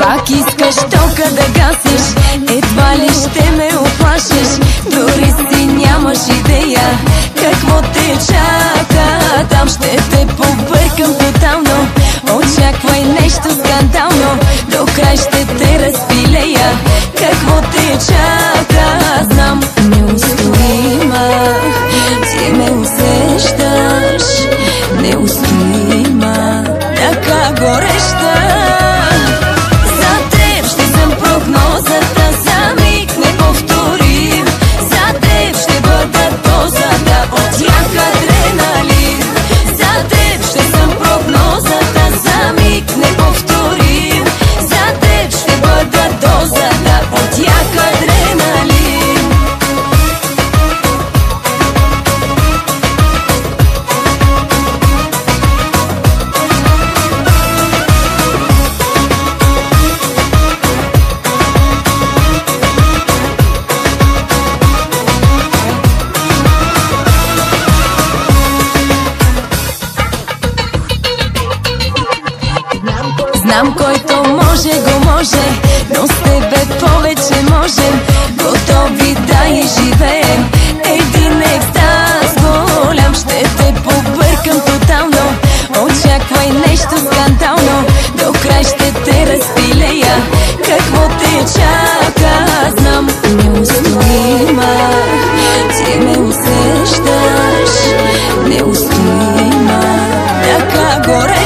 Как искаш тока да гасиш, едва ли ще ме оплашиш. Дори си нямаш идея какво те чака. Там ще те побъркам тотално. Очаквай нещо скандално, до край ще те разпилея. Какво те чака, знам, неустоима. Ти ме усещаш, неустоима, така гореща. За теб ще съм прогнозата, за миг неповторим. За теб ще бъда дозата от як адреналин. За теб ще съм прогнозата, за миг неповторим. За теб ще бъда дозата от як адреналин. Знам, който може го може, но с тебе повече можем. Готови да я живеем един екстаз голям. Ще те побъркам тотално. Очаквай нещо скандално, до край ще те разпилея. Какво те чака, знам, неустоима. Ти ме усещаш, неустоима, така горе.